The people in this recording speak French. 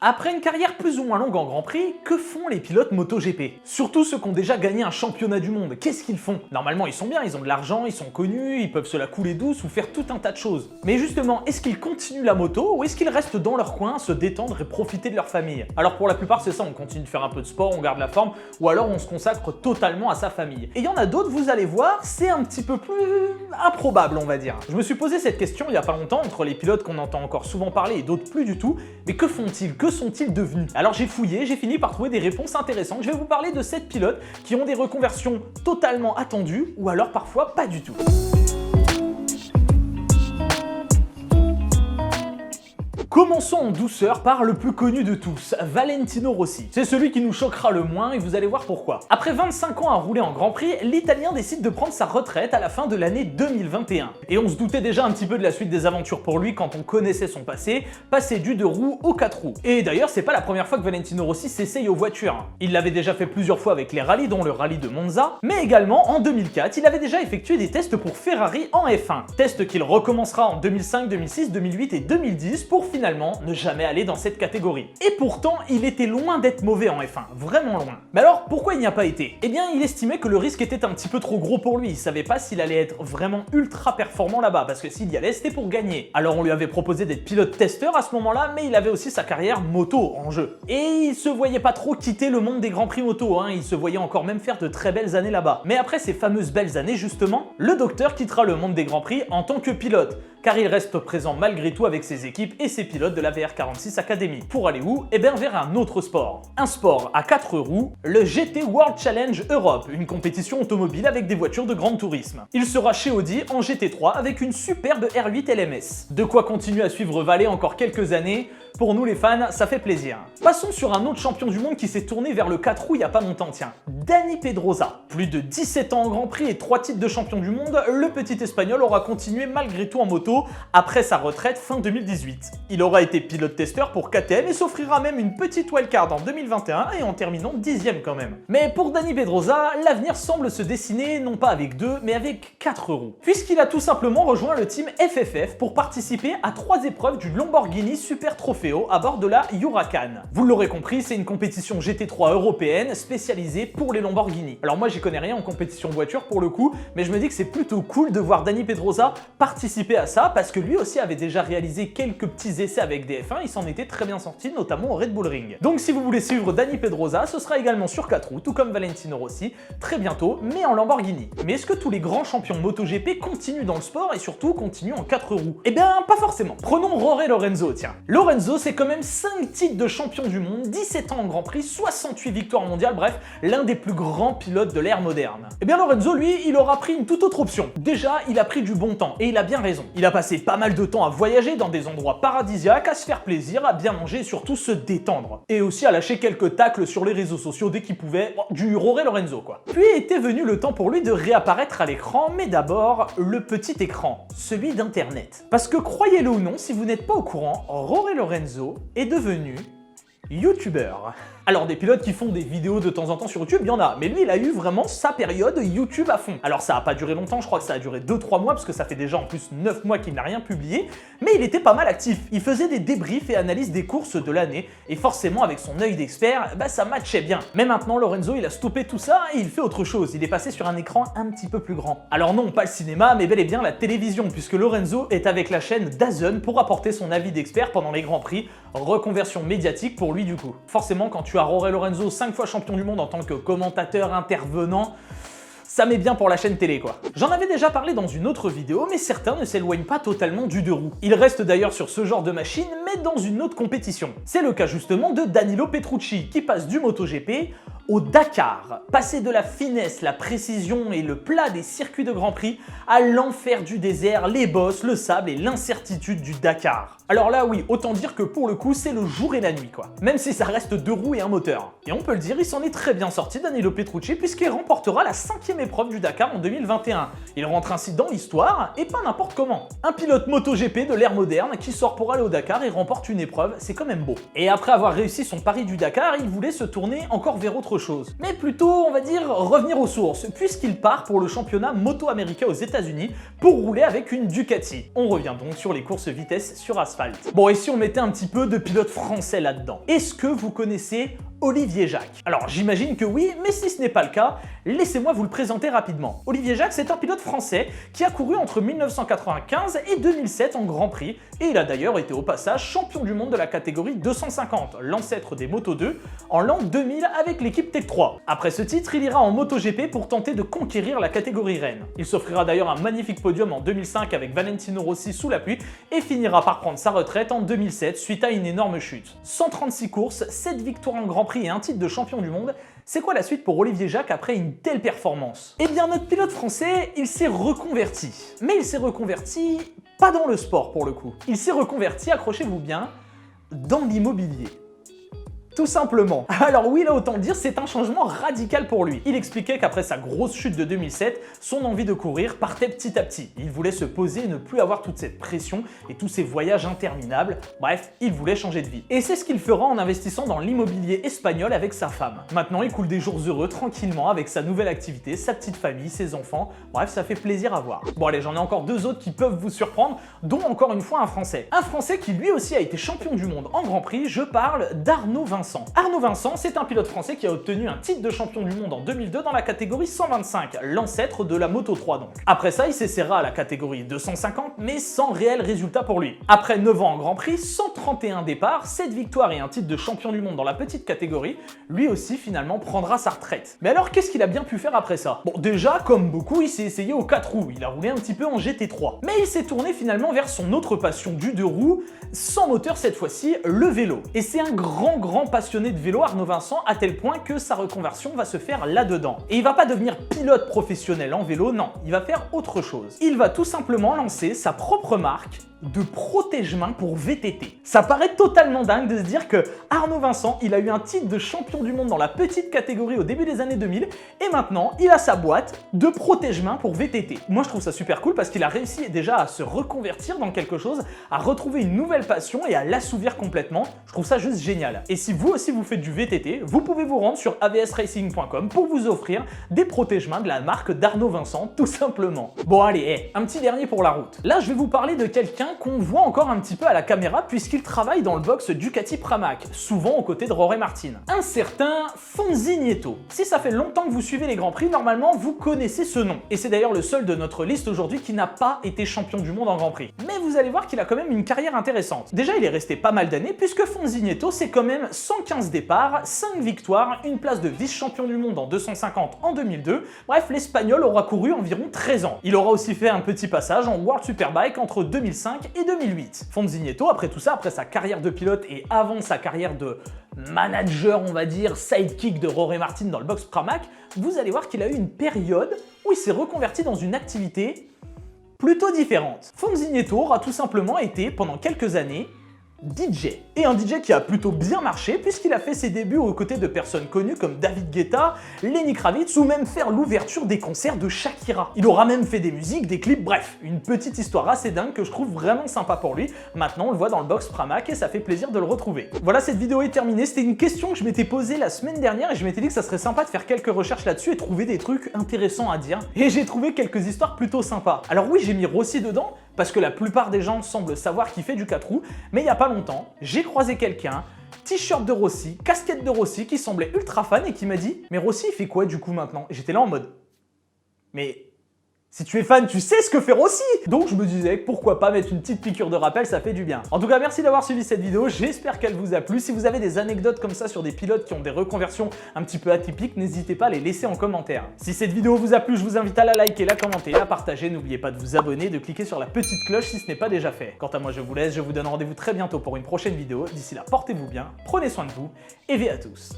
Après une carrière plus ou moins longue en Grand Prix, que font les pilotes MotoGP? Surtout ceux qui ont déjà gagné un championnat du monde, qu'est-ce qu'ils font? Normalement ils sont bien, ils ont de l'argent, ils sont connus, ils peuvent se la couler douce ou faire tout un tas de choses. Mais justement, est-ce qu'ils continuent la moto ou est-ce qu'ils restent dans leur coin à se détendre et profiter de leur famille? Alors pour la plupart c'est ça, on continue de faire un peu de sport, on garde la forme, ou alors on se consacre totalement à sa famille. Et il y en a d'autres, vous allez voir, c'est un petit peu plus improbable on va dire. Je me suis posé cette question il y a pas longtemps entre les pilotes qu'on entend encore souvent parler et d'autres plus du tout, mais que font-ils? Que sont-ils devenus? Alors j'ai fouillé, j'ai fini par trouver des réponses intéressantes. Je vais vous parler de 7 pilotes qui ont des reconversions totalement attendues ou alors parfois pas du tout. Commençons en douceur par le plus connu de tous, Valentino Rossi. C'est celui qui nous choquera le moins et vous allez voir pourquoi. Après 25 ans à rouler en Grand Prix, l'Italien décide de prendre sa retraite à la fin de l'année 2021. Et on se doutait déjà un petit peu de la suite des aventures pour lui quand on connaissait son passé, passer du 2 roues au 4 roues. Et d'ailleurs, c'est pas la première fois que Valentino Rossi s'essaye aux voitures. Il l'avait déjà fait plusieurs fois avec les rallyes, dont le rallye de Monza, mais également en 2004, il avait déjà effectué des tests pour Ferrari en F1. Tests qu'il recommencera en 2005, 2006, 2008 et 2010 pour finalement ne jamais aller dans cette catégorie. Et pourtant, il était loin d'être mauvais en F1, vraiment loin. Mais alors, pourquoi il n'y a pas été? Eh bien, il estimait que le risque était un petit peu trop gros pour lui, il savait pas s'il allait être vraiment ultra performant là-bas, parce que s'il y allait, c'était pour gagner. Alors on lui avait proposé d'être pilote-testeur à ce moment-là, mais il avait aussi sa carrière moto en jeu. Et il se voyait pas trop quitter le monde des Grands Prix moto, il se voyait encore même faire de très belles années là-bas. Mais après ces fameuses belles années, justement, le docteur quittera le monde des Grands Prix en tant que pilote, car il reste présent malgré tout avec ses équipes et ses pilotes de la VR46 Academy. Pour aller où? Eh bien vers un autre sport. Un sport à 4 roues, le GT World Challenge Europe, une compétition automobile avec des voitures de grand tourisme. Il sera chez Audi en GT3 avec une superbe R8 LMS. De quoi continuer à suivre Valé encore quelques années. Pour nous les fans, ça fait plaisir. Passons sur un autre champion du monde qui s'est tourné vers le 4 roues il y a pas longtemps, tiens. Dani Pedrosa. Plus de 17 ans en Grand Prix et 3 titres de champion du monde, le petit espagnol aura continué malgré tout en moto après sa retraite fin 2018. Il aura été pilote-testeur pour KTM et s'offrira même une petite wildcard en 2021 et en terminant 10e quand même. Mais pour Dani Pedrosa, l'avenir semble se dessiner non pas avec 2 mais avec 4 roues. Puisqu'il a tout simplement rejoint le team FFF pour participer à 3 épreuves du Lamborghini Super Trofeo à bord de la Huracan. Vous l'aurez compris, c'est une compétition GT3 européenne spécialisée pour les Lamborghini. Alors moi j'y connais rien en compétition voiture pour le coup, mais je me dis que c'est plutôt cool de voir Dani Pedrosa participer à ça parce que lui aussi avait déjà réalisé quelques petits essais avec des F1, il s'en était très bien sorti notamment au Red Bull Ring. Donc si vous voulez suivre Dani Pedrosa, ce sera également sur 4 roues, tout comme Valentino Rossi, très bientôt, mais en Lamborghini. Mais est-ce que tous les grands champions MotoGP continuent dans le sport et surtout continuent en 4 roues? Eh bien pas forcément. Prenons Jorge Lorenzo, tiens. Lorenzo c'est quand même 5 titres de champion du monde, 17 ans en Grand Prix, 68 victoires mondiales, bref, l'un des plus grands pilotes de l'ère moderne. Eh bien Lorenzo, lui, il aura pris une toute autre option. Déjà, il a pris du bon temps, et il a bien raison. Il a passé pas mal de temps à voyager dans des endroits paradisiaques, à se faire plaisir, à bien manger et surtout se détendre. Et aussi à lâcher quelques tacles sur les réseaux sociaux dès qu'il pouvait, du Jorge Lorenzo quoi. Puis était venu le temps pour lui de réapparaître à l'écran, mais d'abord, le petit écran, celui d'internet. Parce que croyez-le ou non, si vous n'êtes pas au courant, Jorge Lorenzo est devenu youtubeur. Alors des pilotes qui font des vidéos de temps en temps sur YouTube, il y en a, mais lui il a eu vraiment sa période YouTube à fond. Alors ça a pas duré longtemps, je crois que ça a duré 2-3 mois, parce que ça fait déjà en plus 9 mois qu'il n'a rien publié, mais il était pas mal actif. Il faisait des débriefs et analyses des courses de l'année, et forcément avec son œil d'expert, ça matchait bien. Mais maintenant Lorenzo il a stoppé tout ça et il fait autre chose, il est passé sur un écran un petit peu plus grand. Alors non, pas le cinéma, mais bel et bien la télévision, puisque Lorenzo est avec la chaîne DAZN pour apporter son avis d'expert pendant les Grands Prix, reconversion médiatique pour lui du coup. Forcément quand tu as Jorge Lorenzo 5 fois champion du monde en tant que commentateur intervenant, ça met bien pour la chaîne télé quoi. J'en avais déjà parlé dans une autre vidéo, mais certains ne s'éloignent pas totalement du 2 roues. Ils restent d'ailleurs sur ce genre de machine, mais dans une autre compétition. C'est le cas justement de Danilo Petrucci, qui passe du MotoGP au Dakar. Passer de la finesse, la précision et le plat des circuits de Grand Prix à l'enfer du désert, les bosses, le sable et l'incertitude du Dakar. Alors là oui, autant dire que pour le coup c'est le jour et la nuit quoi. Même si ça reste 2 roues et un moteur. Et on peut le dire, il s'en est très bien sorti Danilo Petrucci puisqu'il remportera la 5e épreuve du Dakar en 2021. Il rentre ainsi dans l'histoire et pas n'importe comment. Un pilote MotoGP de l'ère moderne qui sort pour aller au Dakar et remporte une épreuve, c'est quand même beau. Et après avoir réussi son pari du Dakar, il voulait se tourner encore vers autre chose. Mais plutôt, on va dire, revenir aux sources, puisqu'il part pour le championnat moto américain aux États-Unis pour rouler avec une Ducati. On revient donc sur les courses vitesse sur asphalt. l'asphalte. Bon, et si on mettait un petit peu de pilote français là-dedans? Est-ce que vous connaissez Olivier Jacques? Alors j'imagine que oui, mais si ce n'est pas le cas, laissez-moi vous le présenter rapidement. Olivier Jacques, c'est un pilote français qui a couru entre 1995 et 2007 en Grand Prix, et il a d'ailleurs été au passage champion du monde de la catégorie 250, l'ancêtre des Moto 2, en l'an 2000 avec l'équipe Tech 3. Après ce titre, il ira en MotoGP pour tenter de conquérir la catégorie reine. Il s'offrira d'ailleurs un magnifique podium en 2005 avec Valentino Rossi sous la pluie et finira par prendre sa retraite en 2007 suite à une énorme chute. 136 courses, 7 victoires en Grand Prix et un titre de champion du monde. C'est quoi la suite pour Olivier Jacques après une telle performance? Eh bien notre pilote français, il s'est reconverti. Mais il s'est reconverti pas dans le sport pour le coup. Il s'est reconverti, accrochez-vous bien, dans l'immobilier. Tout simplement. Alors oui, là autant dire, c'est un changement radical pour lui. Il expliquait qu'après sa grosse chute de 2007, son envie de courir partait petit à petit. Il voulait se poser et ne plus avoir toute cette pression et tous ces voyages interminables. Bref, il voulait changer de vie. Et c'est ce qu'il fera en investissant dans l'immobilier espagnol avec sa femme. Maintenant, il coule des jours heureux tranquillement avec sa nouvelle activité, sa petite famille, ses enfants. Bref, ça fait plaisir à voir. Bon allez, j'en ai encore deux autres qui peuvent vous surprendre, dont encore une fois un Français. Un Français qui lui aussi a été champion du monde en Grand Prix, je parle d'Arnaud Vincent. Arnaud Vincent, c'est un pilote français qui a obtenu un titre de champion du monde en 2002 dans la catégorie 125, l'ancêtre de la Moto 3 donc. Après ça, il s'essaiera à la catégorie 250, mais sans réel résultat pour lui. Après 9 ans en Grand Prix, 131 départs, 7 victoires et un titre de champion du monde dans la petite catégorie, lui aussi finalement prendra sa retraite. Mais alors, qu'est-ce qu'il a bien pu faire après ça? Bon, déjà, comme beaucoup, il s'est essayé aux 4 roues, il a roulé un petit peu en GT3. Mais il s'est tourné finalement vers son autre passion du 2 roues, sans moteur cette fois-ci, le vélo. Et c'est un grand passionné de vélo, Arnaud Vincent, à tel point que sa reconversion va se faire là-dedans. Et il va pas devenir pilote professionnel en vélo, non, il va faire autre chose. Il va tout simplement lancer sa propre marque de protège-mains pour VTT. Ça paraît totalement dingue de se dire que Arnaud Vincent, il a eu un titre de champion du monde dans la petite catégorie au début des années 2000 et maintenant il a sa boîte de protège-mains pour VTT. Moi je trouve ça super cool parce qu'il a réussi déjà à se reconvertir dans quelque chose, à retrouver une nouvelle passion et à l'assouvir complètement. Je trouve ça juste génial. Et si vous aussi vous faites du VTT, vous pouvez vous rendre sur avsracing.com pour vous offrir des protège-mains de la marque d'Arnaud Vincent, tout simplement. Bon allez, un petit dernier pour la route. Là je vais vous parler de quelqu'un qu'on voit encore un petit peu à la caméra puisqu'il travaille dans le box Ducati Pramac, souvent aux côtés de Jorge Martin. Un certain Fonzi Nieto. Si ça fait longtemps que vous suivez les Grands Prix, normalement vous connaissez ce nom. Et c'est d'ailleurs le seul de notre liste aujourd'hui qui n'a pas été champion du monde en Grand Prix. Mais vous allez voir qu'il a quand même une carrière intéressante. Déjà il est resté pas mal d'années puisque Fonzi Nieto c'est quand même 115 départs, 5 victoires, une place de vice-champion du monde en 250 en 2002. Bref, l'Espagnol aura couru environ 13 ans. Il aura aussi fait un petit passage en World Superbike entre 2005 et 2008. Fonzi Nieto, après tout ça, après sa carrière de pilote et avant sa carrière de manager, on va dire, sidekick de Jorge Martin dans le box Pramac, vous allez voir qu'il a eu une période où il s'est reconverti dans une activité plutôt différente. Fonzi Nieto aura tout simplement été, pendant quelques années, DJ. Et un DJ qui a plutôt bien marché puisqu'il a fait ses débuts aux côtés de personnes connues comme David Guetta, Lenny Kravitz ou même faire l'ouverture des concerts de Shakira. Il aura même fait des musiques, des clips, bref, une petite histoire assez dingue que je trouve vraiment sympa pour lui. Maintenant on le voit dans le box Pramac et ça fait plaisir de le retrouver. Voilà, cette vidéo est terminée. C'était une question que je m'étais posée la semaine dernière et je m'étais dit que ça serait sympa de faire quelques recherches là-dessus et trouver des trucs intéressants à dire. Et j'ai trouvé quelques histoires plutôt sympas. Alors oui, j'ai mis Rossi dedans parce que la plupart des gens semblent savoir qu'il fait du 4 roues, mais il n'y a pas longtemps, j'ai croisé quelqu'un, t-shirt de Rossi, casquette de Rossi, qui semblait ultra fan et qui m'a dit « Mais Rossi, il fait quoi du coup maintenant ?» Et j'étais là en mode « Mais si tu es fan, tu sais ce que fait Rossi !» Donc je me disais, pourquoi pas mettre une petite piqûre de rappel, ça fait du bien. En tout cas, merci d'avoir suivi cette vidéo, j'espère qu'elle vous a plu. Si vous avez des anecdotes comme ça sur des pilotes qui ont des reconversions un petit peu atypiques, n'hésitez pas à les laisser en commentaire. Si cette vidéo vous a plu, je vous invite à la liker, la commenter, la partager. N'oubliez pas de vous abonner, de cliquer sur la petite cloche si ce n'est pas déjà fait. Quant à moi, je vous laisse, je vous donne rendez-vous très bientôt pour une prochaine vidéo. D'ici là, portez-vous bien, prenez soin de vous et vie à tous.